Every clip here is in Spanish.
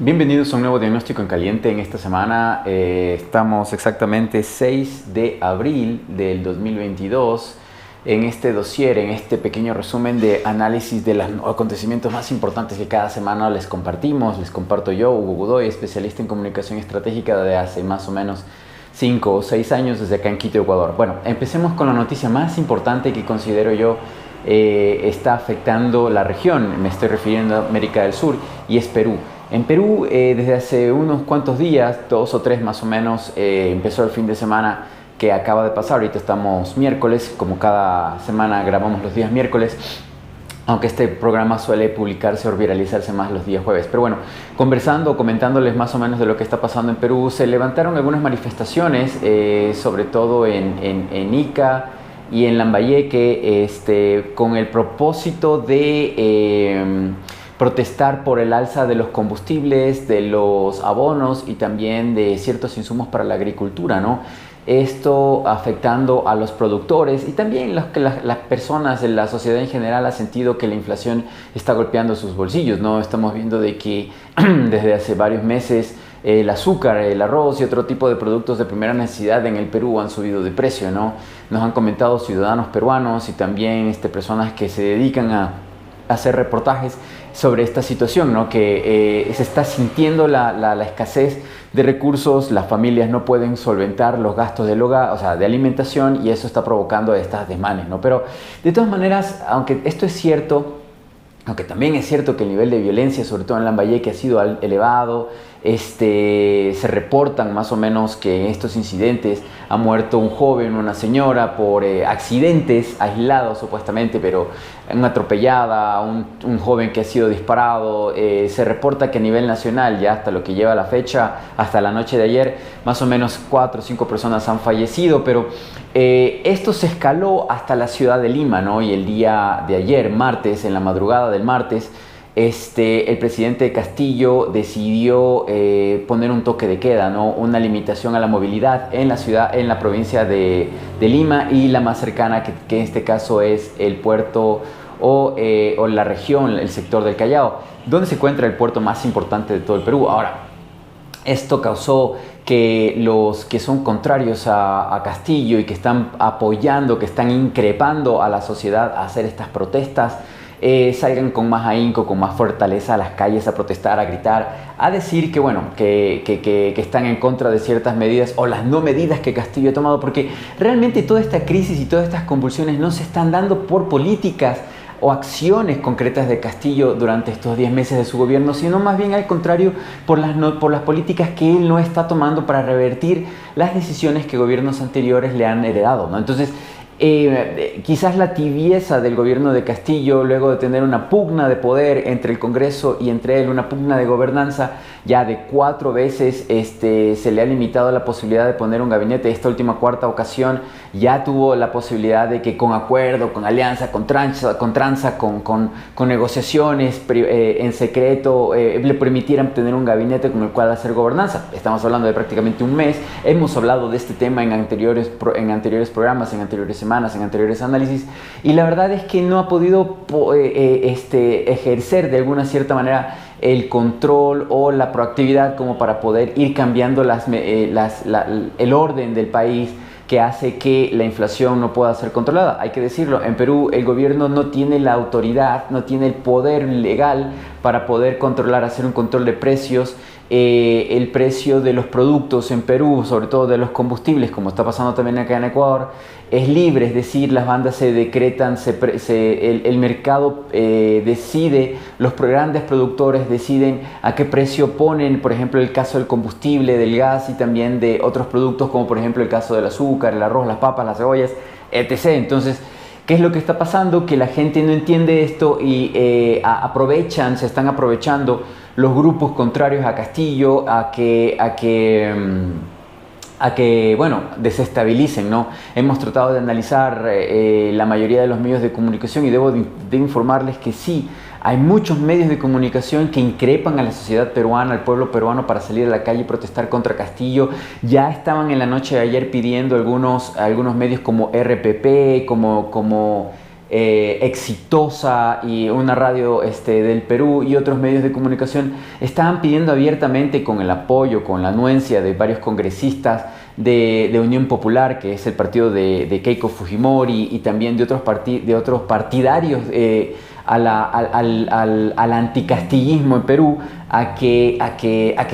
Bienvenidos a un nuevo diagnóstico en caliente. En esta semana estamos exactamente 6 de abril del 2022 en este dossier, en este pequeño resumen de análisis de los acontecimientos más importantes que cada semana les compartimos. Les comparto yo, Hugo Godoy, especialista en comunicación estratégica de hace más o menos 5 o 6 años desde acá en Quito, Ecuador. Bueno, empecemos con la noticia más importante que considero yo está afectando la región. Me estoy refiriendo a América del Sur y es Perú. En Perú, desde hace unos cuantos días, 2 o 3 más o menos, empezó el fin de semana que acaba de pasar. Ahorita estamos miércoles, como cada semana grabamos los días miércoles, aunque este programa suele publicarse o viralizarse más los días jueves. Pero bueno, conversando, comentándoles más o menos de lo que está pasando en Perú, se levantaron algunas manifestaciones, sobre todo en Ica y en Lambayeque, con el propósito de protestar por el alza de los combustibles, de los abonos y también de ciertos insumos para la agricultura, ¿no? Esto afectando a los productores y también las personas de la sociedad en general ha sentido que la inflación está golpeando sus bolsillos, ¿no? Estamos viendo de que desde hace varios meses el azúcar, el arroz y otro tipo de productos de primera necesidad en el Perú han subido de precio, ¿no? Nos han comentado ciudadanos peruanos y también personas que se dedican a hacer reportajes sobre esta situación, ¿no? Que se está sintiendo la escasez de recursos, las familias no pueden solventar los gastos del hogar, o sea, de alimentación, y eso está provocando estas desmanes, ¿no? Pero de todas maneras, aunque esto es cierto, aunque también es cierto que el nivel de violencia, sobre todo en Lambayeque, ha sido elevado, se reportan más o menos que en estos incidentes ha muerto un joven, una señora por accidentes aislados supuestamente, pero una atropellada, un joven que ha sido disparado. Se reporta que a nivel nacional, ya hasta lo que lleva la fecha, hasta la noche de ayer, más o menos 4 o 5 personas han fallecido, pero esto se escaló hasta la ciudad de Lima, ¿no? Y el día de ayer, martes, en la madrugada del martes, el presidente Castillo decidió poner un toque de queda, ¿no? Una limitación a la movilidad en la ciudad, en la provincia de Lima y la más cercana, que en este caso es el puerto o la región, el sector del Callao, donde se encuentra el puerto más importante de todo el Perú. Ahora, esto causó que los que son contrarios a Castillo y que están apoyando, que están increpando a la sociedad a hacer estas protestas, salgan con más ahínco, con más fortaleza a las calles a protestar, a gritar, a decir que bueno, que están en contra de ciertas medidas o las no medidas que Castillo ha tomado, porque realmente toda esta crisis y todas estas convulsiones no se están dando por políticas o acciones concretas de Castillo durante estos 10 meses de su gobierno, sino más bien al contrario, por las políticas que él no está tomando para revertir las decisiones que gobiernos anteriores le han heredado, ¿no? Entonces, quizás la tibieza del gobierno de Castillo, luego de tener una pugna de poder entre el Congreso y entre él, una pugna de gobernanza, ya de 4 veces se le ha limitado la posibilidad de poner un gabinete. Esta última 4ª ocasión ya tuvo la posibilidad de que con acuerdo, con alianza, con tranza, con negociaciones en secreto, le permitieran tener un gabinete con el cual hacer gobernanza. Estamos hablando de prácticamente un mes. Hemos hablado de este tema en anteriores programas, en anteriores semanas, en anteriores análisis, y la verdad es que no ha podido ejercer de alguna cierta manera el control o la proactividad como para poder ir cambiando el orden del país, que hace que la inflación no pueda ser controlada. Hay que decirlo, en Perú el gobierno no tiene la autoridad, no tiene el poder legal para poder controlar, hacer un control de precios. El precio de los productos en Perú, sobre todo de los combustibles, como está pasando también acá en Ecuador, es libre, es decir, las bandas se decretan, el mercado decide, los grandes productores deciden a qué precio ponen, por ejemplo, el caso del combustible, del gas y también de otros productos, como por ejemplo el caso del azúcar, el arroz, las papas, las cebollas, etc. Entonces, ¿qué es lo que está pasando? Que la gente no entiende esto y se están aprovechando los grupos contrarios a Castillo a que bueno, desestabilicen, ¿no? Hemos tratado de analizar la mayoría de los medios de comunicación y debo de informarles que sí, hay muchos medios de comunicación que increpan a la sociedad peruana, al pueblo peruano, para salir a la calle y protestar contra Castillo. Ya estaban en la noche de ayer pidiendo algunos medios como RPP, como exitosa y una radio del Perú y otros medios de comunicación estaban pidiendo abiertamente, con el apoyo, con la anuencia de varios congresistas de Unión Popular, que es el partido de Keiko Fujimori, y también de otros partidarios al anticastillismo en Perú, a que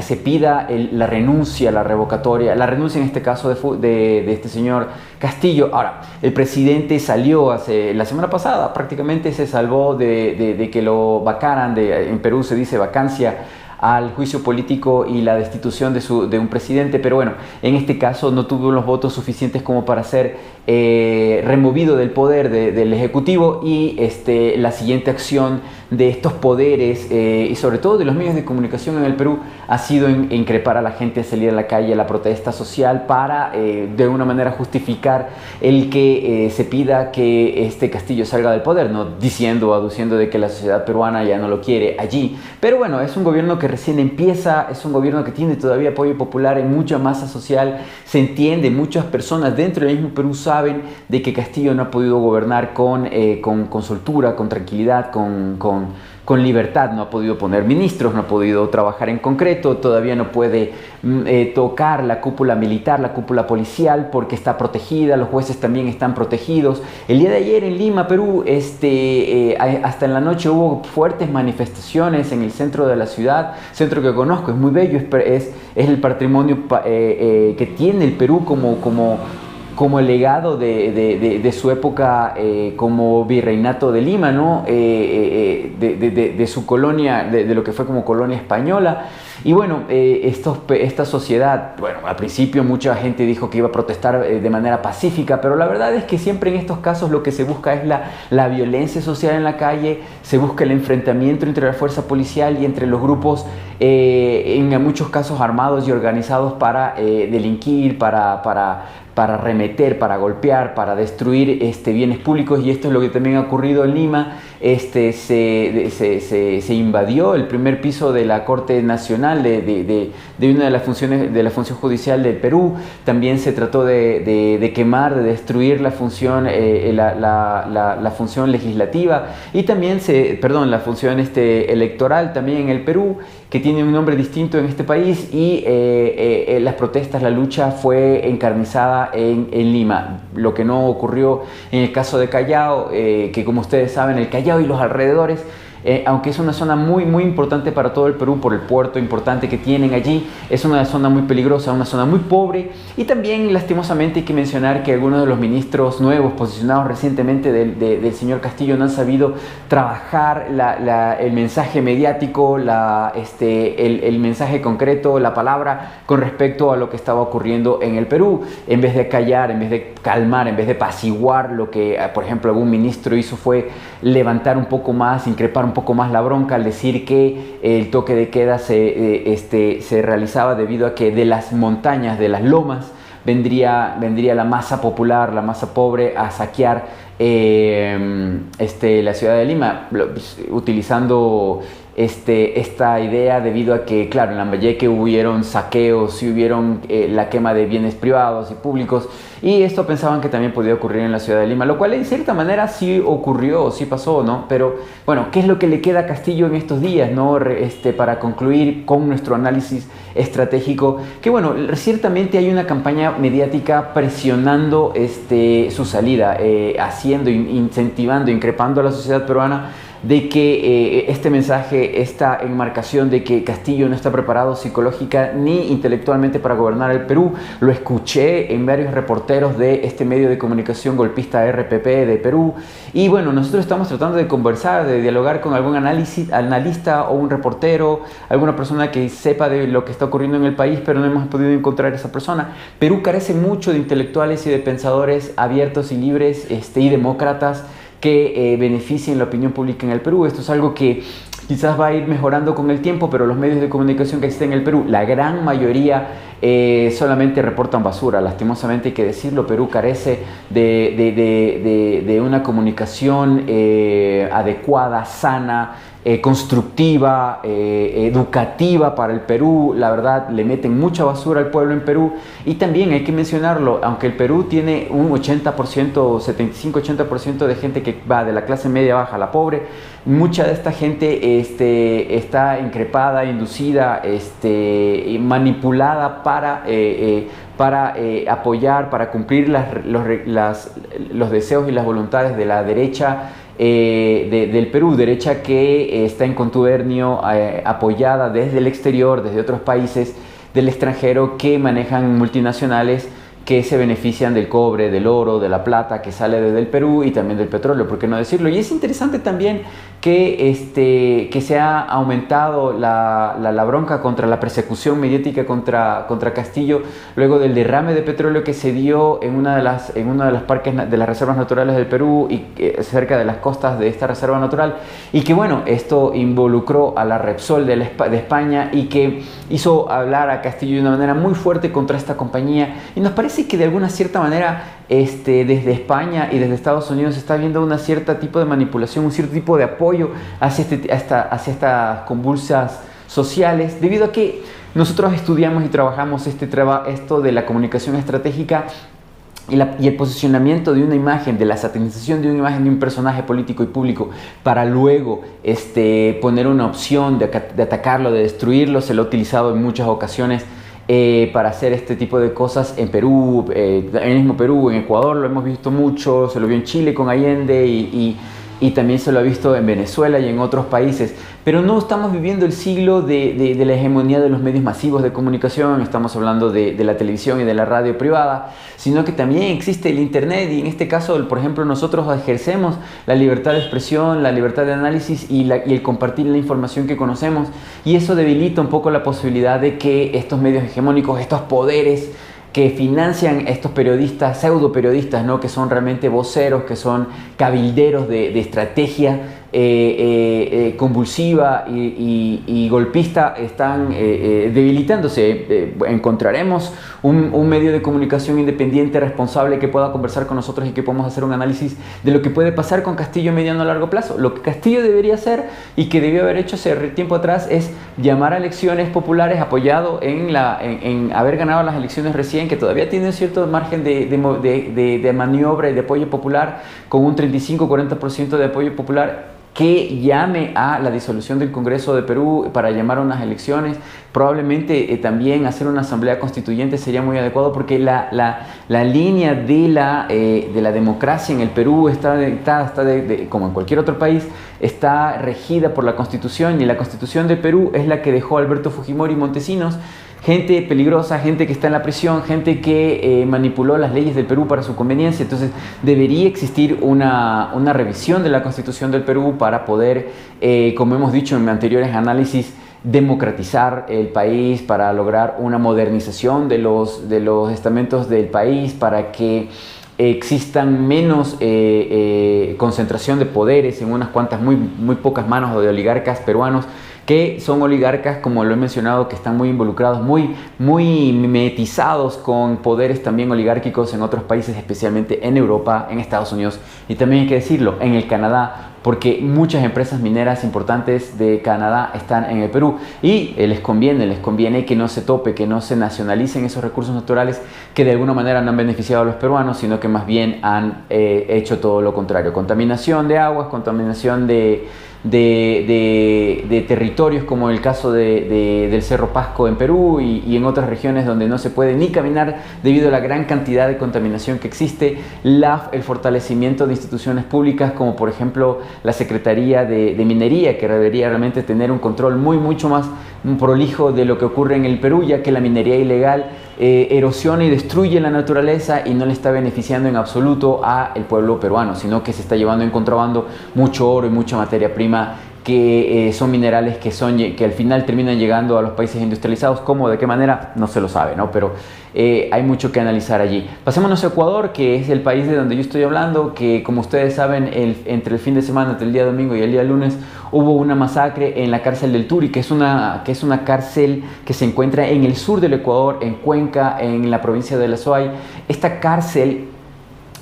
se pida la renuncia, la revocatoria, la renuncia en este caso de este señor Castillo. Ahora, el presidente salió la semana pasada, prácticamente se salvó de que lo vacaran, en Perú se dice vacancia, al juicio político y la destitución de un presidente, pero bueno, en este caso no tuvo los votos suficientes como para ser removido del poder del Ejecutivo, y la siguiente acción de estos poderes y sobre todo de los medios de comunicación en el Perú ha sido increpar a la gente a salir a la calle a la protesta social para de alguna manera justificar el que se pida que Castillo salga del poder, no diciendo o aduciendo de que la sociedad peruana ya no lo quiere allí. Pero bueno, es un gobierno que recién empieza, es un gobierno que tiene todavía apoyo popular en mucha masa social, se entiende, muchas personas dentro del mismo Perú saben de que Castillo no ha podido gobernar con soltura, con tranquilidad, con libertad, no ha podido poner ministros, no ha podido trabajar en concreto, todavía no puede tocar la cúpula militar, la cúpula policial, porque está protegida, los jueces también están protegidos. El día de ayer en Lima, Perú, hasta en la noche hubo fuertes manifestaciones en el centro de la ciudad, centro que conozco, es muy bello, es el patrimonio que tiene el Perú como el legado de su época como virreinato de Lima, ¿no? De su colonia, de lo que fue como colonia española. Y bueno, esta sociedad, bueno, al principio mucha gente dijo que iba a protestar de manera pacífica, pero la verdad es que siempre en estos casos lo que se busca es la violencia social en la calle, se busca el enfrentamiento entre la fuerza policial y entre los grupos, en muchos casos armados y organizados para delinquir, para remeter, para golpear, para destruir bienes públicos, y esto es lo que también ha ocurrido en Lima. Se invadió el primer piso de la Corte Nacional de una de las funciones de la función judicial del Perú. También se trató de quemar, de destruir la función la función legislativa, y también la función electoral también en el Perú, que tiene un nombre distinto en este país, y las protestas, la lucha fue encarnizada en Lima, lo que no ocurrió en el caso de Callao, que como ustedes saben, el Callao y los alrededores, aunque es una zona muy importante para todo el Perú por el puerto importante que tienen allí, es una zona muy peligrosa, una zona muy pobre, y también lastimosamente hay que mencionar que algunos de los ministros nuevos posicionados recientemente del señor Castillo no han sabido trabajar el mensaje mediático, el mensaje concreto, la palabra con respecto a lo que estaba ocurriendo en el Perú. En vez de callar, en vez de calmar, en vez de apaciguar, lo que por ejemplo algún ministro hizo fue levantar un poco más, increpar un poco más la bronca al decir que el toque de queda se realizaba debido a que de las montañas, de las lomas, vendría la masa popular, la masa pobre a saquear la ciudad de Lima, utilizando esta idea debido a que, claro, en Lambayeque hubieron saqueos y hubieron la quema de bienes privados y públicos, y esto pensaban que también podía ocurrir en la ciudad de Lima, lo cual en cierta manera sí ocurrió, sí pasó, ¿no? Pero bueno, ¿qué es lo que le queda a Castillo en estos días, ¿no? Para concluir con nuestro análisis estratégico, que bueno, ciertamente hay una campaña mediática presionando su salida, incentivando, increpando a la sociedad peruana de que este mensaje, esta enmarcación de que Castillo no está preparado psicológica ni intelectualmente para gobernar el Perú, lo escuché en varios reporteros de este medio de comunicación golpista RPP de Perú, y bueno, nosotros estamos tratando de conversar, de dialogar con algún analista o un reportero, alguna persona que sepa de lo que está ocurriendo en el país, pero no hemos podido encontrar esa persona. Perú carece mucho de intelectuales y de pensadores abiertos y libres y demócratas que beneficien la opinión pública en el Perú. Esto es algo que quizás va a ir mejorando con el tiempo, pero los medios de comunicación que existen en el Perú, la gran mayoría solamente reportan basura. Lastimosamente hay que decirlo, Perú carece de una comunicación adecuada, sana, constructiva, educativa para el Perú. La verdad, le meten mucha basura al pueblo en Perú. Y también hay que mencionarlo, aunque el Perú tiene un 80%, 75-80% de gente que va de la clase media baja a la pobre, mucha de esta gente está increpada, inducida, manipulada para apoyar, para cumplir los deseos y las voluntades de la derecha del Perú, derecha que está en contubernio, apoyada desde el exterior, desde otros países del extranjero, que manejan multinacionales que se benefician del cobre, del oro, de la plata que sale desde el Perú, y también del petróleo, ¿por qué no decirlo? Y es interesante también que se ha aumentado la bronca contra la persecución mediática contra Castillo, luego del derrame de petróleo que se dio en uno de los parques de las reservas naturales del Perú, y cerca de las costas de esta reserva natural, y que bueno, esto involucró a la Repsol de España, y que hizo hablar a Castillo de una manera muy fuerte contra esta compañía. Y nos parece que de alguna cierta manera desde España y desde Estados Unidos se está viendo un cierto tipo de manipulación, un cierto tipo de apoyo hacia estas convulsas sociales, debido a que nosotros estudiamos y trabajamos esto de la comunicación estratégica y el posicionamiento de una imagen, de la satanización de una imagen de un personaje político y público, para luego poner una opción de atacarlo, de destruirlo. Se lo ha utilizado en muchas ocasiones para hacer este tipo de cosas en Perú, en el mismo Perú, en Ecuador lo hemos visto mucho, se lo vio en Chile con Allende, y también se lo ha visto en Venezuela y en otros países. Pero no estamos viviendo el siglo de la hegemonía de los medios masivos de comunicación, estamos hablando de la televisión y de la radio privada, sino que también existe el internet, y en este caso, por ejemplo, nosotros ejercemos la libertad de expresión, la libertad de análisis y el compartir la información que conocemos, y eso debilita un poco la posibilidad de que estos medios hegemónicos, estos poderes que financian estos periodistas, pseudo periodistas, ¿no?, que son realmente voceros, que son cabilderos de estrategia convulsiva y golpista, están debilitándose. Encontraremos un medio de comunicación independiente, responsable, que pueda conversar con nosotros y que podamos hacer un análisis de lo que puede pasar con Castillo a mediano a largo plazo. Lo que Castillo debería hacer, y que debió haber hecho hace tiempo atrás, es llamar a elecciones populares, apoyado en haber ganado las elecciones recién, que todavía tiene un cierto margen de maniobra y de apoyo popular, con un 35-40% de apoyo popular, que llame a la disolución del Congreso de Perú para llamar a unas elecciones. Probablemente también hacer una asamblea constituyente sería muy adecuado, porque la línea de la democracia en el Perú como en cualquier otro país, está regida por la Constitución, y la Constitución de Perú es la que dejó Alberto Fujimori y Montesinos. Gente peligrosa, gente que está en la prisión, gente que manipuló las leyes del Perú para su conveniencia. Entonces debería existir una revisión de la Constitución del Perú para poder, como hemos dicho en anteriores análisis, democratizar el país, para lograr una modernización de los estamentos del país, para que existan menos concentración de poderes en unas cuantas, muy pocas manos de oligarcas peruanos, que son oligarcas, como lo he mencionado, que están muy involucrados, muy mimetizados con poderes también oligárquicos en otros países, especialmente en Europa, en Estados Unidos, y también hay que decirlo, en el Canadá, porque muchas empresas mineras importantes de Canadá están en el Perú, y les conviene que no se tope, que no se nacionalicen esos recursos naturales que de alguna manera no han beneficiado a los peruanos, sino que más bien han hecho todo lo contrario: contaminación de aguas, contaminación de territorios, como el caso del Cerro Pasco en Perú y en otras regiones donde no se puede ni caminar debido a la gran cantidad de contaminación que existe. El fortalecimiento de instituciones públicas, como por ejemplo la Secretaría de Minería, que debería realmente tener un control mucho más prolijo de lo que ocurre en el Perú, ya que la minería ilegal erosiona y destruye la naturaleza y no le está beneficiando en absoluto al pueblo peruano, sino que se está llevando en contrabando mucho oro y mucha materia prima, que son minerales que al final terminan llegando a los países industrializados. ¿Cómo? ¿De qué manera? No se lo sabe, ¿no? Pero hay mucho que analizar allí. Pasémonos a Ecuador, que es el país de donde yo estoy hablando, que, como ustedes saben, entre el fin de semana, entre el día domingo y el día lunes, hubo una masacre en la cárcel del Turi, que es una cárcel que se encuentra en el sur del Ecuador, en Cuenca, en la provincia de La Suay. Esta cárcel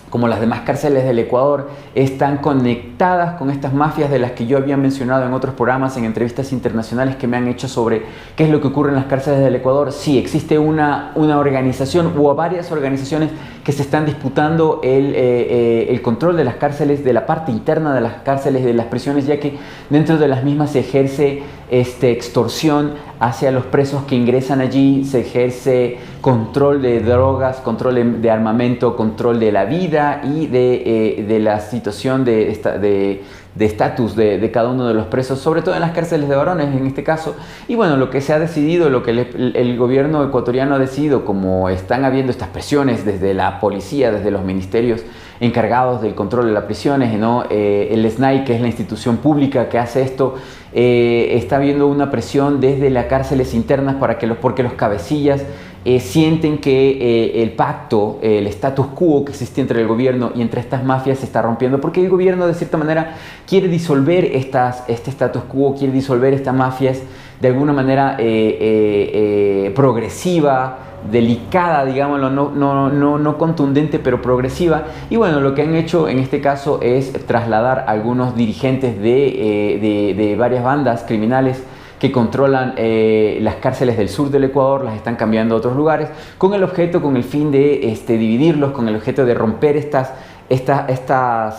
como las demás cárceles del Ecuador, están conectadas con estas mafias de las que yo había mencionado en otros programas, en entrevistas internacionales que me han hecho sobre qué es lo que ocurre en las cárceles del Ecuador. Sí, existe una organización o varias organizaciones que se están disputando el control de las cárceles, de la parte interna de las cárceles, de las prisiones, ya que dentro de las mismas se ejerce extorsión hacia los presos que ingresan allí, se ejerce control de drogas, control de armamento, control de la vida y de la situación de estatus de cada uno de los presos, sobre todo en las cárceles de varones en este caso. Y bueno, lo que se ha decidido, lo que el gobierno ecuatoriano ha decidido, como están habiendo estas presiones desde la policía, desde los ministerios encargados del control de las prisiones, ¿no? El SNAI, que es la institución pública que hace esto, está habiendo una presión desde las cárceles internas porque los cabecillas sienten que el pacto, el status quo que existe entre el gobierno y entre estas mafias se está rompiendo, porque el gobierno de cierta manera quiere disolver este status quo, quiere disolver estas mafias de alguna manera progresiva, delicada, digámoslo, no contundente, pero progresiva. Y bueno, lo que han hecho en este caso es trasladar a algunos dirigentes de varias bandas criminales que controlan las cárceles del sur del Ecuador, las están cambiando a otros lugares, con el fin de dividirlos, con el objeto de romper estas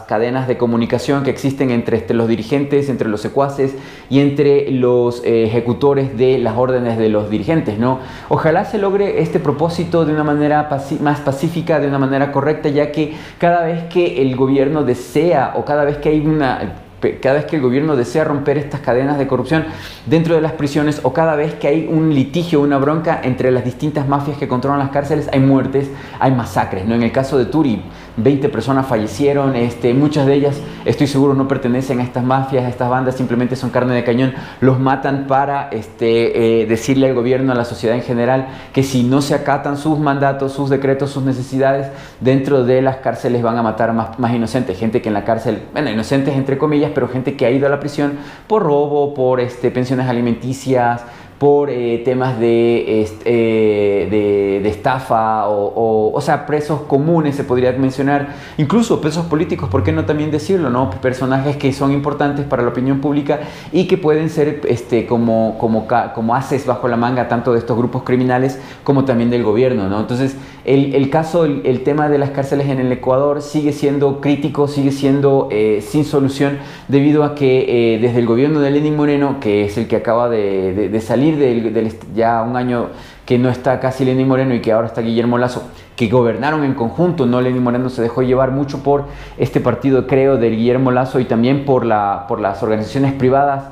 cadenas de comunicación que existen entre los dirigentes, entre los secuaces y entre los ejecutores de las órdenes de los dirigentes, ¿no? Ojalá se logre este propósito de una manera más pacífica, de una manera correcta, ya que cada vez que el gobierno desea o cada vez que el gobierno desea romper estas cadenas de corrupción dentro de las prisiones, o cada vez que hay un litigio, una bronca entre las distintas mafias que controlan las cárceles, hay muertes, hay masacres, ¿no? En el caso de Turi, 20 personas fallecieron, muchas de ellas, estoy seguro, no pertenecen a estas mafias, a estas bandas, simplemente son carne de cañón, los matan para decirle al gobierno, a la sociedad en general, que si no se acatan sus mandatos, sus decretos, sus necesidades, dentro de las cárceles van a matar más inocentes, gente que en la cárcel, bueno, inocentes entre comillas, pero gente que ha ido a la prisión por robo, por pensiones alimenticias, por temas de estafa o sea, presos comunes se podría mencionar, incluso presos políticos, ¿por qué no también decirlo, no? Personajes que son importantes para la opinión pública y que pueden ser como haces bajo la manga tanto de estos grupos criminales como también del gobierno, ¿no? Entonces, el tema de las cárceles en el Ecuador sigue siendo crítico, sigue siendo sin solución, debido a que desde el gobierno de Lenín Moreno, que es el que acaba de salir ya un año que no está casi Lenín Moreno y que ahora está Guillermo Lasso, que gobernaron en conjunto, ¿no? Lenín Moreno se dejó llevar mucho por este partido, creo, de Guillermo Lasso, y también por las organizaciones privadas,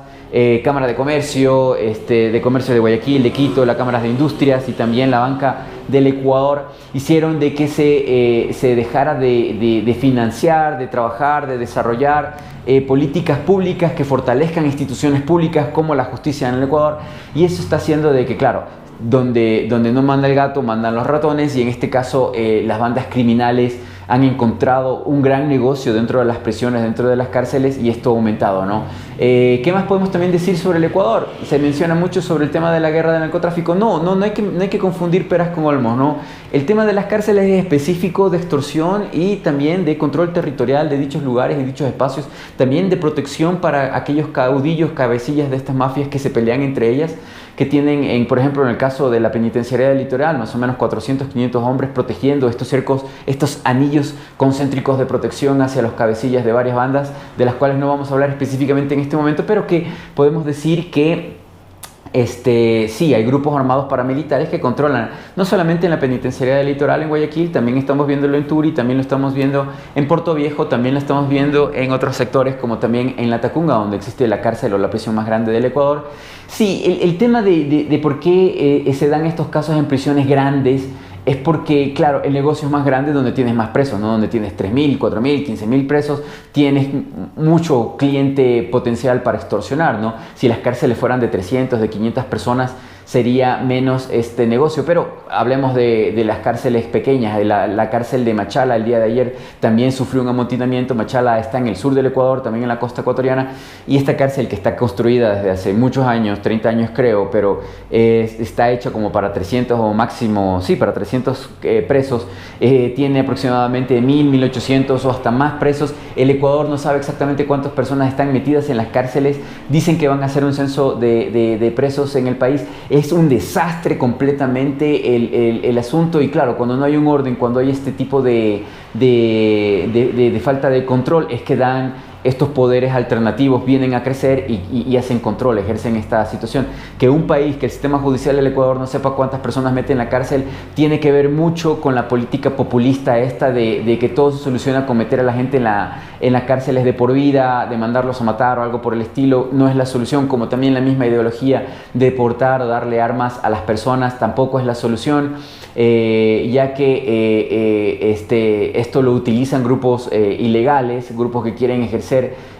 Cámara de Comercio, de Comercio de Guayaquil, de Quito, la Cámara de Industrias y también la Banca del Ecuador, hicieron de que se dejara de financiar, de trabajar, de desarrollar políticas públicas que fortalezcan instituciones públicas como la justicia en el Ecuador, y eso está haciendo de que, claro, donde no manda el gato, mandan los ratones, y en este caso las bandas criminales han encontrado un gran negocio dentro de las prisiones, dentro de las cárceles, y esto ha aumentado, ¿no? ¿Qué más podemos también decir sobre el Ecuador? Se menciona mucho sobre el tema de la guerra del narcotráfico. No hay que confundir peras con olmos, ¿no? El tema de las cárceles es específico de extorsión y también de control territorial de dichos lugares y dichos espacios, también de protección para aquellos caudillos, cabecillas de estas mafias que se pelean entre ellas, que tienen, por ejemplo, en el caso de la penitenciaría del Litoral, más o menos 400, 500 hombres protegiendo estos cercos, estos anillos concéntricos de protección hacia los cabecillas de varias bandas, de las cuales no vamos a hablar específicamente en este momento, pero que podemos decir que sí, hay grupos armados paramilitares que controlan, no solamente en la penitenciaría del Litoral en Guayaquil, también estamos viéndolo en Turi, también lo estamos viendo en Puerto Viejo, también lo estamos viendo en otros sectores, como también en La Tacunga, donde existe la cárcel o la prisión más grande del Ecuador. Sí, el tema de por qué se dan estos casos en prisiones grandes es porque, claro, el negocio es más grande donde tienes más presos, ¿no? Donde tienes 3.000, 4.000, 15.000 presos, tienes mucho cliente potencial para extorsionar, ¿no? Si las cárceles fueran de 300, de 500 personas, sería menos este negocio. Pero hablemos de las cárceles pequeñas. La cárcel de Machala el día de ayer también sufrió un amotinamiento. Machala está en el sur del Ecuador, también en la costa ecuatoriana, y esta cárcel, que está construida desde hace muchos años, 30 años creo, pero está hecha como para 300 o máximo, sí, para 300 presos, tiene aproximadamente 1800 o hasta más presos. El Ecuador no sabe exactamente cuántas personas están metidas en las cárceles. Dicen que van a hacer un censo de presos en el país. Es un desastre completamente el asunto, y claro, cuando no hay un orden, cuando hay este tipo de falta de control, es que dan estos poderes alternativos, vienen a crecer y hacen control, ejercen esta situación. Que un país, que el sistema judicial del Ecuador no sepa cuántas personas mete en la cárcel, tiene que ver mucho con la política populista esta de que todo se soluciona con meter a la gente en las cárceles de por vida, de mandarlos a matar o algo por el estilo. No es la solución, como también la misma ideología de deportar o darle armas a las personas tampoco es la solución, ya que esto lo utilizan grupos ilegales, grupos que quieren ejercer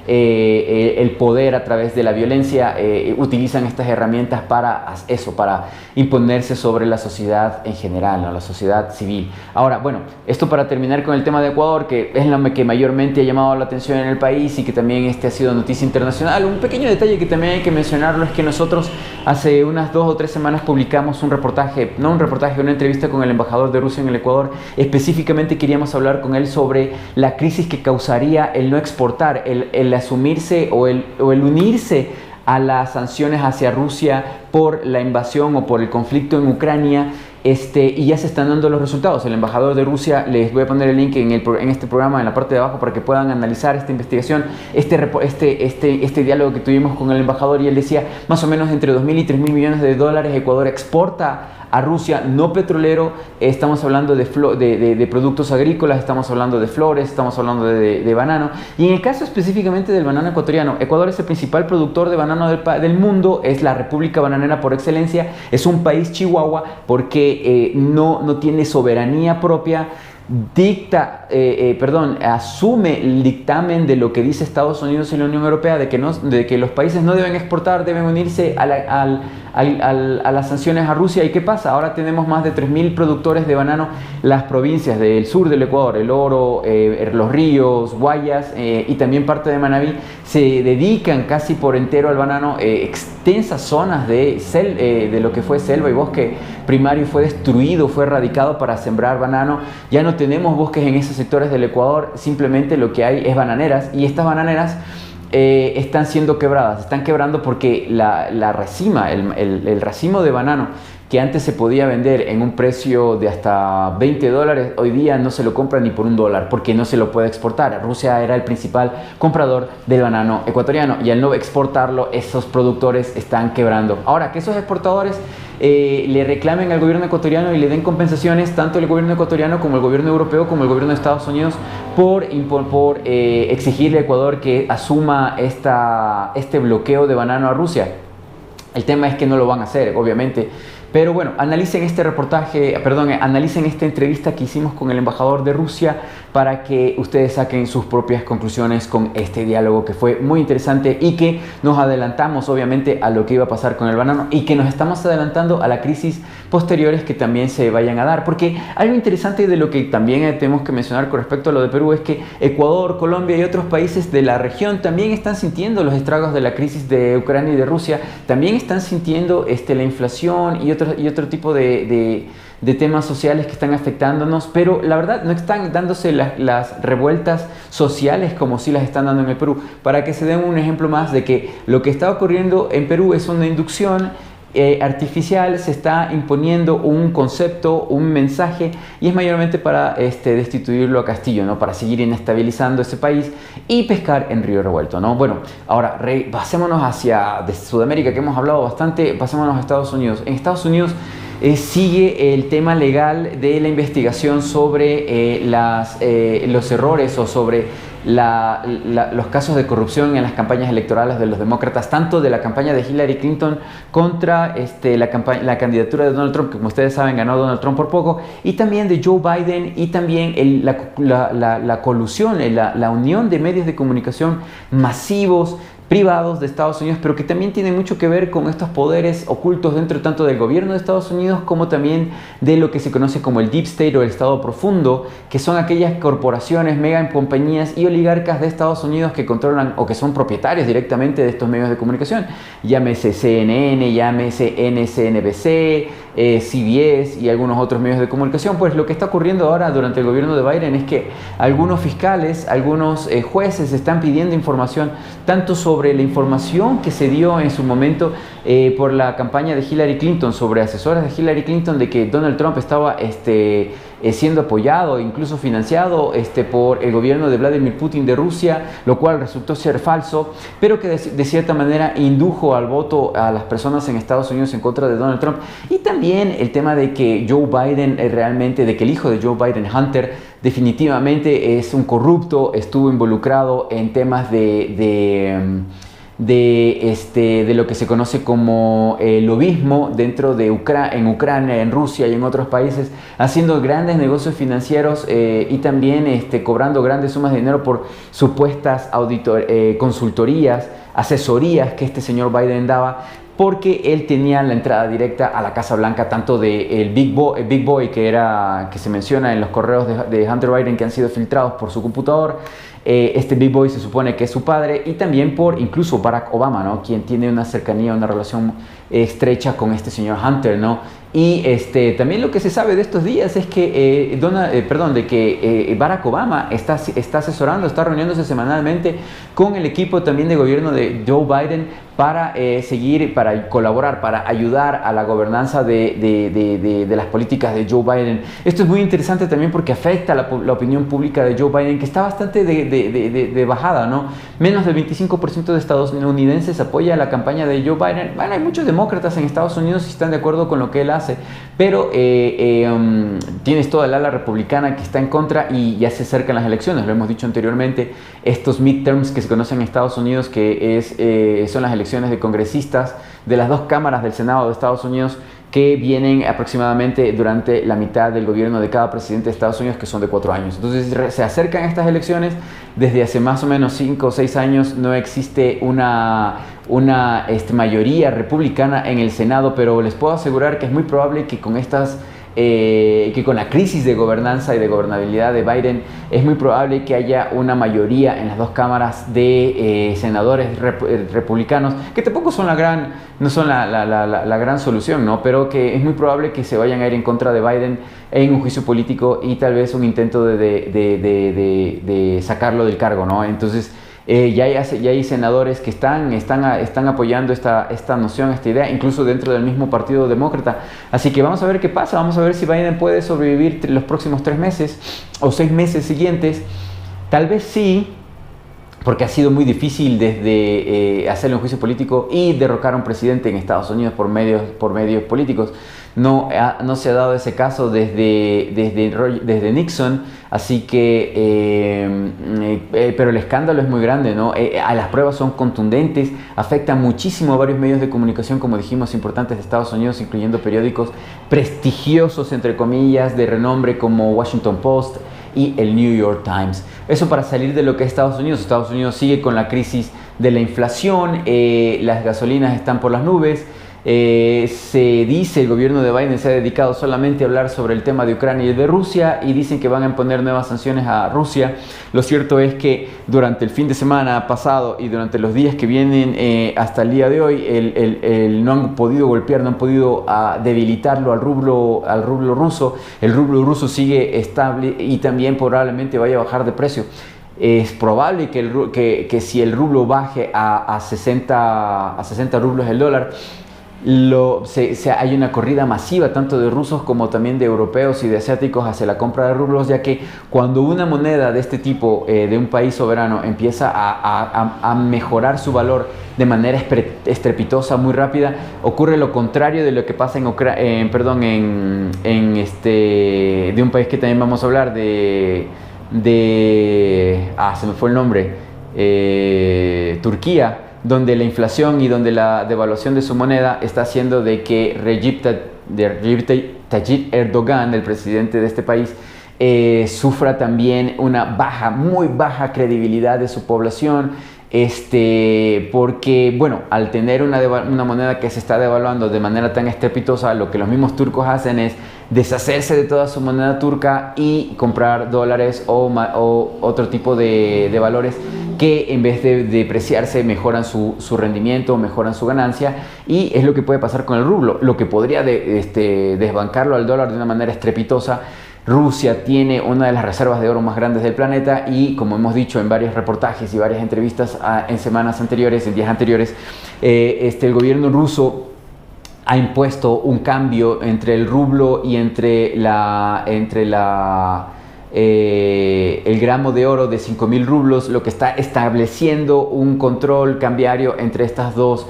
el poder a través de la violencia, utilizan estas herramientas para eso, para imponerse sobre la sociedad en general, ¿no? La sociedad civil. Ahora, bueno, esto para terminar con el tema de Ecuador, que es lo que mayormente ha llamado la atención en el país y que también ha sido noticia internacional. Un pequeño detalle que también hay que mencionarlo es que nosotros hace unas 2 o 3 semanas publicamos un reportaje, una entrevista con el embajador de Rusia en el Ecuador. Específicamente queríamos hablar con él sobre la crisis que causaría el no exportar, el asumirse o el unirse a las sanciones hacia Rusia por la invasión o por el conflicto en Ucrania. Y ya se están dando los resultados. El embajador de Rusia, les voy a poner el link en este programa en la parte de abajo para que puedan analizar esta investigación, este diálogo que tuvimos con el embajador, y él decía más o menos entre 2.000 y 3.000 millones de dólares Ecuador exporta a Rusia, no petrolero. Estamos hablando de productos agrícolas, estamos hablando de flores, estamos hablando de banano. Y en el caso específicamente del banano ecuatoriano, Ecuador es el principal productor de banano del mundo, es la república bananera por excelencia, es un país chihuahua porque no tiene soberanía propia. Asume el dictamen de lo que dice Estados Unidos y la Unión Europea de que los países no deben exportar, deben unirse a las sanciones a Rusia. ¿Y qué pasa? Ahora tenemos más de 3.000 productores de banano. Las provincias del sur del Ecuador, El Oro, Los Ríos, Guayas y también parte de Manabí, se dedican casi por entero al banano. Extensas zonas de lo que fue selva y bosque primario fue destruido, fue erradicado para sembrar banano. Ya no tenemos bosques en esos sectores del Ecuador, simplemente lo que hay es bananeras, y estas bananeras están siendo quebradas, están quebrando porque el racimo de banano que antes se podía vender en un precio de hasta $20, hoy día no se lo compra ni por $1 porque no se lo puede exportar. Rusia era el principal comprador del banano ecuatoriano, y al no exportarlo, esos productores están quebrando. Ahora, que esos exportadores le reclamen al gobierno ecuatoriano y le den compensaciones, tanto el gobierno ecuatoriano como el gobierno europeo como el gobierno de Estados Unidos, por exigirle a Ecuador que asuma este bloqueo de banano a Rusia. El tema es que no lo van a hacer, obviamente. Pero bueno, analicen analicen esta entrevista que hicimos con el embajador de Rusia para que ustedes saquen sus propias conclusiones con este diálogo, que fue muy interesante y que nos adelantamos obviamente a lo que iba a pasar con el banano, y que nos estamos adelantando a la crisis posteriores que también se vayan a dar. Porque algo interesante de lo que también tenemos que mencionar con respecto a lo de Perú es que Ecuador, Colombia y otros países de la región también están sintiendo los estragos de la crisis de Ucrania y de Rusia, también están sintiendo la inflación y otro tipo de temas sociales que están afectándonos, pero la verdad no están dándose las revueltas sociales como sí las están dando en el Perú. Para que se den un ejemplo más de que lo que está ocurriendo en Perú es una inducción artificial, se está imponiendo un concepto, un mensaje, y es mayormente para destituirlo a Castillo, ¿no? Para seguir inestabilizando ese país y pescar en río revuelto, ¿no? Bueno, ahora pasémonos hacia Sudamérica, que hemos hablado bastante, pasémonos a Estados Unidos. En Estados Unidos sigue el tema legal de la investigación sobre los errores o sobre los casos de corrupción en las campañas electorales de los demócratas, tanto de la campaña de Hillary Clinton contra la candidatura de Donald Trump, que como ustedes saben ganó Donald Trump por poco, y también de Joe Biden, y también la colusión, la unión de medios de comunicación masivos privados de Estados Unidos, pero que también tienen mucho que ver con estos poderes ocultos dentro tanto del gobierno de Estados Unidos como también de lo que se conoce como el Deep State o el Estado Profundo, que son aquellas corporaciones, mega compañías y oligarcas de Estados Unidos que controlan o que son propietarios directamente de estos medios de comunicación. Llámese CNN, llámese MSNBC, CBS y algunos otros medios de comunicación. Pues lo que está ocurriendo ahora durante el gobierno de Biden es que algunos fiscales, algunos jueces están pidiendo información tanto sobre la información que se dio en su momento por la campaña de Hillary Clinton, sobre asesoras de Hillary Clinton, de que Donald Trump estaba siendo apoyado, incluso financiado por el gobierno de Vladimir Putin de Rusia, lo cual resultó ser falso, pero que de cierta manera indujo al voto a las personas en Estados Unidos en contra de Donald Trump. Y también el tema de que Joe Biden de que el hijo de Joe Biden, Hunter, definitivamente es un corrupto, estuvo involucrado en temas de lo que se conoce como lobismo dentro de en Ucrania, en Rusia y en otros países, haciendo grandes negocios financieros y también cobrando grandes sumas de dinero por supuestas consultorías, asesorías que este señor Biden daba, porque él tenía la entrada directa a la Casa Blanca, tanto del Big Boy que se menciona en los correos de Hunter Biden que han sido filtrados por su computador. Este Big Boy se supone que es su padre, y también por incluso Barack Obama, ¿no? Quien tiene una cercanía, una relación estrecha con este señor Hunter, ¿no? Y también lo que se sabe de estos días es que Barack Obama está asesorando, está reuniéndose semanalmente con el equipo también de gobierno de Joe Biden para para colaborar, para ayudar a la gobernanza de las políticas de Joe Biden. Esto es muy interesante también porque afecta a la opinión pública de Joe Biden, que está bastante de bajada, ¿no? Menos del 25% de estadounidenses apoya la campaña de Joe Biden. Bueno, hay muchos demócratas en Estados Unidos y están de acuerdo con lo que él hace, pero tienes toda el ala republicana que está en contra, y ya se acercan las elecciones. Lo hemos dicho anteriormente, estos midterms que se conocen en Estados Unidos, que son las elecciones de congresistas de las dos cámaras del Senado de Estados Unidos, que vienen aproximadamente durante la mitad del gobierno de cada presidente de Estados Unidos, que son de 4 años. Entonces se acercan estas elecciones. Desde hace más o menos 5 o 6 años no existe una mayoría republicana en el Senado, pero les puedo asegurar que es muy probable que con la crisis de gobernanza y de gobernabilidad de Biden, es muy probable que haya una mayoría en las dos cámaras de senadores republicanos, que tampoco son no son la gran solución, ¿no? Pero que es muy probable que se vayan a ir en contra de Biden en un juicio político y tal vez un intento de sacarlo del cargo, ¿no? Entonces, ya hay senadores que están apoyando esta noción, esta idea, incluso dentro del mismo partido demócrata. Así que vamos a ver qué pasa, vamos a ver si Biden puede sobrevivir los próximos 3 meses o 6 meses siguientes. Tal vez sí, porque ha sido muy difícil desde hacerle un juicio político y derrocar a un presidente en Estados Unidos por medios políticos. No se ha dado ese caso desde Nixon, así que, pero el escándalo es muy grande, ¿no? Las pruebas son contundentes, afectan muchísimo a varios medios de comunicación, como dijimos, importantes de Estados Unidos, incluyendo periódicos prestigiosos, entre comillas, de renombre como Washington Post y el New York Times. Eso para salir de lo que es Estados Unidos. Estados Unidos sigue con la crisis de la inflación, las gasolinas están por las nubes. Se dice, el gobierno de Biden se ha dedicado solamente a hablar sobre el tema de Ucrania y de Rusia, y dicen que van a imponer nuevas sanciones a Rusia. Lo cierto es que durante el fin de semana pasado y durante los días que vienen hasta el día de hoy, no han podido golpear, no han podido debilitarlo al rublo ruso. El rublo ruso sigue estable y también probablemente vaya a bajar de precio. Es probable que si el rublo baje a 60 rublos el dólar, hay una corrida masiva tanto de rusos como también de europeos y de asiáticos hacia la compra de rublos, ya que cuando una moneda de este tipo de un país soberano empieza a mejorar su valor de manera estrepitosa, muy rápida, ocurre lo contrario de lo que pasa de un país que también vamos a hablar se me fue el nombre, Turquía, donde la inflación y donde la devaluación de su moneda está haciendo de que Recep Tayyip Erdogan, el presidente de este país, sufra también una muy baja credibilidad de su población. porque, bueno, al tener una moneda que se está devaluando de manera tan estrepitosa, lo que los mismos turcos hacen es deshacerse de toda su moneda turca y comprar dólares o otro tipo de valores que en vez de depreciarse mejoran su rendimiento, mejoran su ganancia, y es lo que puede pasar con el rublo, lo que podría desbancarlo al dólar de una manera estrepitosa. Rusia tiene una de las reservas de oro más grandes del planeta y, como hemos dicho en varios reportajes y varias entrevistas en semanas anteriores, en días anteriores, el gobierno ruso ha impuesto un cambio entre el rublo y entre el gramo de oro de 5.000 rublos, lo que está estableciendo un control cambiario entre estos dos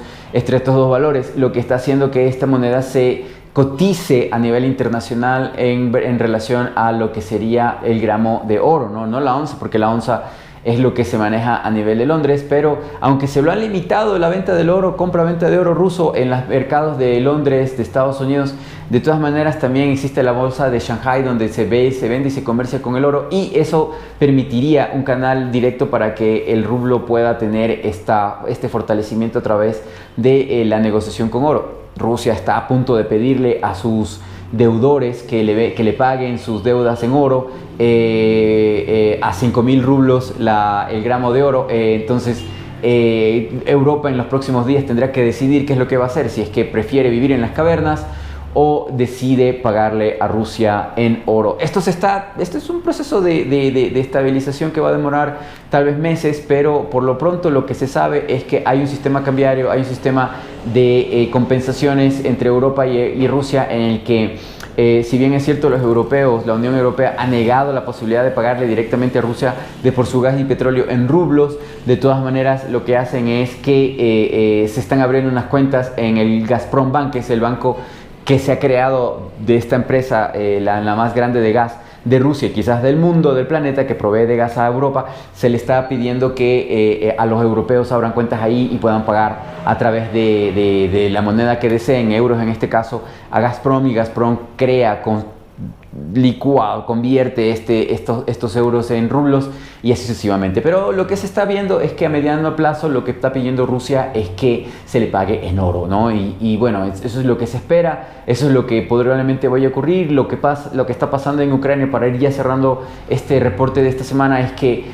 valores, lo que está haciendo que esta moneda se cotice a nivel internacional en relación a lo que sería el gramo de oro, no la onza, porque la onza es lo que se maneja a nivel de Londres, pero aunque se lo han limitado la venta del oro, compra-venta de oro ruso en los mercados de Londres, de Estados Unidos, de todas maneras también existe la bolsa de Shanghai donde se vende y se comercia con el oro, y eso permitiría un canal directo para que el rublo pueda tener este fortalecimiento a través de la negociación con oro. Rusia está a punto de pedirle a sus deudores que le paguen sus deudas en oro a 5.000 rublos el gramo de oro. Entonces Europa en los próximos días tendrá que decidir qué es lo que va a hacer, si es que prefiere vivir en las cavernas o decide pagarle a Rusia en oro. Esto es un proceso de estabilización que va a demorar tal vez meses, pero por lo pronto lo que se sabe es que hay un sistema cambiario, hay un sistema de compensaciones entre Europa y Rusia en el que, si bien es cierto, los europeos, la Unión Europea ha negado la posibilidad de pagarle directamente a Rusia por su gas y petróleo en rublos, de todas maneras lo que hacen es que se están abriendo unas cuentas en el Gazprom Bank, que es el banco que se ha creado de esta empresa, la más grande de gas de Rusia, quizás del mundo, del planeta, que provee de gas a Europa. Se le está pidiendo que a los europeos abran cuentas ahí y puedan pagar a través de la moneda que deseen, euros en este caso, a Gazprom, y Gazprom convierte estos euros en rublos y así sucesivamente. Pero lo que se está viendo es que a mediano plazo lo que está pidiendo Rusia es que se le pague en oro, ¿no? Y bueno, eso es lo que se espera, eso es lo que probablemente vaya a ocurrir. Lo que está pasando en Ucrania, para ir ya cerrando este reporte de esta semana, es que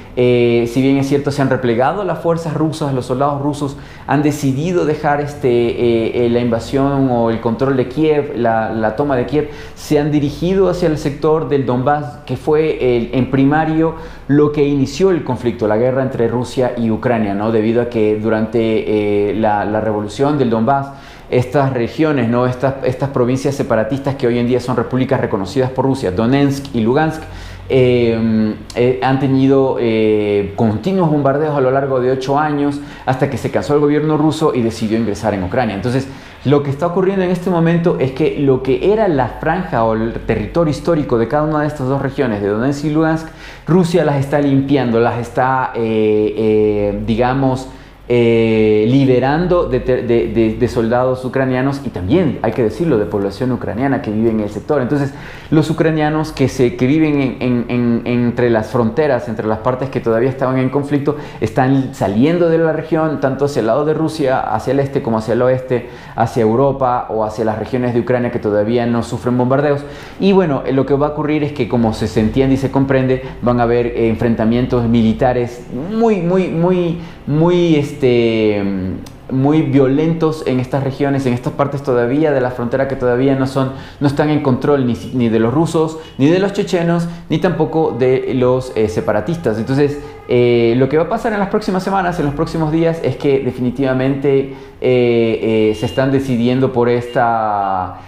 si bien es cierto, se han replegado las fuerzas rusas, los soldados rusos han decidido dejar la invasión o el control de Kiev, la toma de Kiev, se han dirigido hacia el sector del Donbass, que fue en primario lo que inició el conflicto, la guerra entre Rusia y Ucrania, ¿no? Debido a que durante la revolución del Donbass, estas regiones, ¿no? estas provincias separatistas que hoy en día son repúblicas reconocidas por Rusia, Donetsk y Lugansk, han tenido continuos bombardeos a lo largo de 8 años hasta que se cansó el gobierno ruso y decidió ingresar en Ucrania. Entonces, lo que está ocurriendo en este momento es que lo que era la franja o el territorio histórico de cada una de estas dos regiones, de Donetsk y Lugansk, Rusia las está limpiando, las está, liberando de soldados ucranianos, y también, hay que decirlo, de población ucraniana que vive en el sector. Entonces, los ucranianos que viven entre las fronteras, entre las partes que todavía estaban en conflicto, están saliendo de la región, tanto hacia el lado de Rusia, hacia el este como hacia el oeste, hacia Europa o hacia las regiones de Ucrania que todavía no sufren bombardeos. Y bueno, lo que va a ocurrir es que, como se entiende y se comprende, van a haber enfrentamientos militares muy violentos en estas regiones, en estas partes todavía de la frontera que todavía no están en control ni de los rusos, ni de los chechenos, ni tampoco de los separatistas. Entonces, lo que va a pasar en las próximas semanas, en los próximos días, es que definitivamente se están decidiendo por esta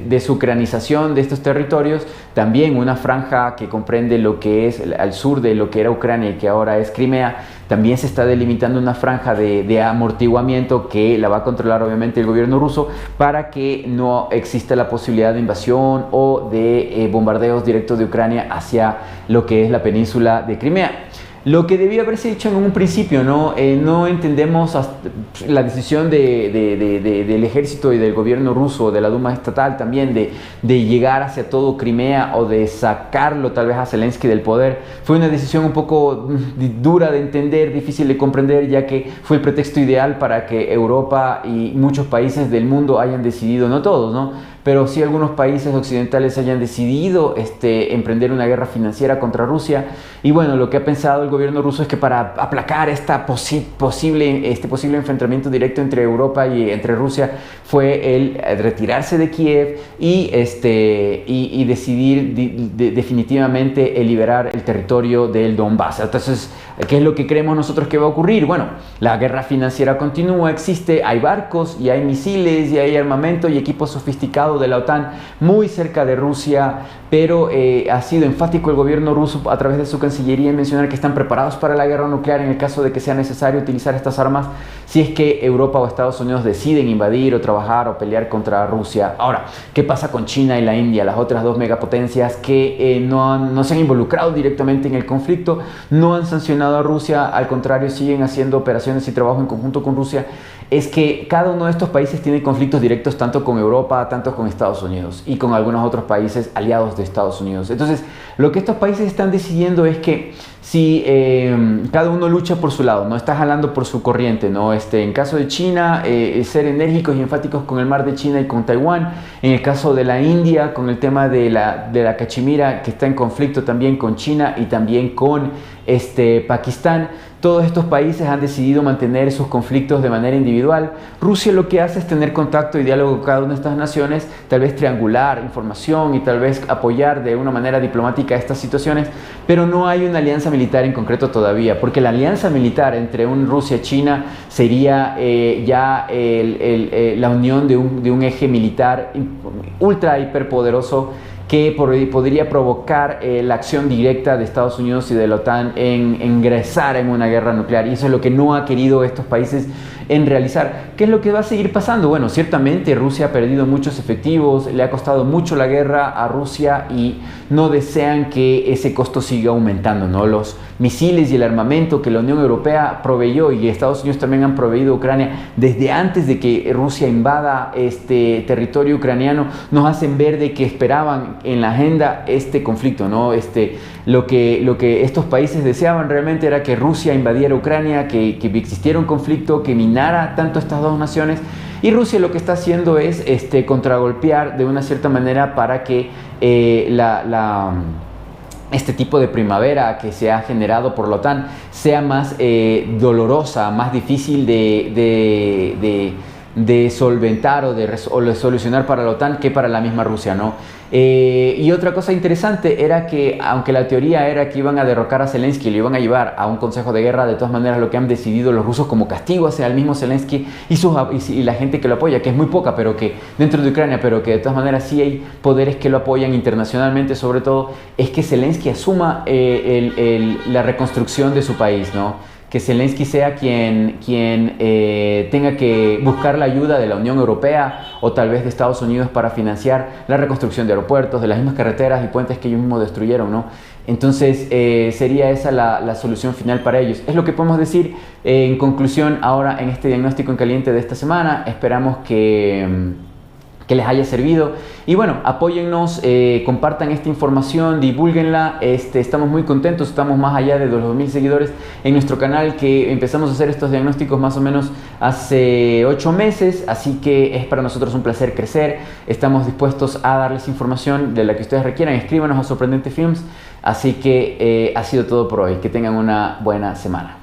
desucranización de estos territorios. También una franja que comprende lo que es al sur de lo que era Ucrania y que ahora es Crimea. También se está delimitando una franja de amortiguamiento que la va a controlar obviamente el gobierno ruso, para que no exista la posibilidad de invasión o de bombardeos directos de Ucrania hacia lo que es la península de Crimea. lo que debía haberse hecho en un principio, ¿no? No entendemos la decisión del ejército y del gobierno ruso, de la Duma estatal también, de llegar hacia todo Crimea o de sacarlo tal vez a Zelensky del poder. Fue una decisión un poco dura de entender, difícil de comprender, ya que fue el pretexto ideal para que Europa y muchos países del mundo hayan decidido, no todos, ¿no?, pero sí algunos países occidentales hayan decidido emprender una guerra financiera contra Rusia. Y bueno, lo que ha pensado el gobierno ruso es que para aplacar este posible enfrentamiento directo entre Europa y entre Rusia fue el retirarse de Kiev y decidir definitivamente liberar el territorio del Donbass. Entonces, ¿qué es lo que creemos nosotros que va a ocurrir? Bueno, la guerra financiera continúa, existe, hay barcos y hay misiles y hay armamento y equipo sofisticado de la OTAN muy cerca de Rusia, pero ha sido enfático el gobierno ruso a través de su cancillería en mencionar que están preparados para la guerra nuclear en el caso de que sea necesario utilizar estas armas si es que Europa o Estados Unidos deciden invadir o trabajar o pelear contra Rusia. Ahora, ¿qué pasa con China y la India, las otras dos megapotencias que no se han involucrado directamente en el conflicto, no han sancionado a Rusia, al contrario siguen haciendo operaciones y trabajo en conjunto con Rusia? Es que cada uno de estos países tiene conflictos directos tanto con Europa, tanto con Estados Unidos y con algunos otros países aliados de Estados Unidos. Entonces, lo que estos países están decidiendo es que si cada uno lucha por su lado, no está jalando por su corriente, ¿no? En caso de China, ser enérgicos y enfáticos con el mar de China y con Taiwán. En el caso de la India, con el tema de la Cachemira, que está en conflicto también con China y también con Pakistán. Todos estos países han decidido mantener sus conflictos de manera individual. Rusia lo que hace es tener contacto y diálogo con cada una de estas naciones, tal vez triangular información y tal vez apoyar de una manera diplomática estas situaciones, pero no hay una alianza militar en concreto todavía, porque la alianza militar entre Rusia y China sería la unión de un eje militar ultra hiperpoderoso que podría provocar la acción directa de Estados Unidos y de la OTAN en ingresar en una guerra nuclear. Y eso es lo que no ha querido estos países en realizar. ¿Qué es lo que va a seguir pasando? Bueno, ciertamente Rusia ha perdido muchos efectivos, le ha costado mucho la guerra a Rusia y no desean que ese costo siga aumentando, ¿no? Los misiles y el armamento que la Unión Europea proveyó y Estados Unidos también han proveído a Ucrania desde antes de que Rusia invada este territorio ucraniano, nos hacen ver de que esperaban en la agenda este conflicto, ¿no? Lo que estos países deseaban realmente era que Rusia invadiera Ucrania, que existiera un conflicto, que minara tanto estas dos naciones. Y Rusia lo que está haciendo es contragolpear de una cierta manera para que este tipo de primavera que se ha generado por la OTAN sea más dolorosa, más difícil de solventar o de solucionar para la OTAN que para la misma Rusia, ¿no? Y otra cosa interesante era que, aunque la teoría era que iban a derrocar a Zelensky y lo iban a llevar a un consejo de guerra, de todas maneras lo que han decidido los rusos como castigo hacia el mismo Zelensky y la gente que lo apoya, que es muy poca, pero que dentro de Ucrania, pero que de todas maneras sí hay poderes que lo apoyan internacionalmente, sobre todo, es que Zelensky asuma la reconstrucción de su país, ¿no? Que Zelensky sea quien tenga que buscar la ayuda de la Unión Europea o tal vez de Estados Unidos para financiar la reconstrucción de aeropuertos, de las mismas carreteras y puentes que ellos mismos destruyeron, ¿no? Entonces sería esa la solución final para ellos. Es lo que podemos decir en conclusión ahora en este diagnóstico en caliente de esta semana. Esperamos que les haya servido y bueno, apóyennos, compartan esta información, divúlguenla. Estamos muy contentos, estamos más allá de los 2,000 seguidores en nuestro canal, que empezamos a hacer estos diagnósticos más o menos hace 8 meses, así que es para nosotros un placer crecer. Estamos dispuestos a darles información de la que ustedes requieran. Escríbanos a Sorprendente Films. Así que ha sido todo por hoy, que tengan una buena semana.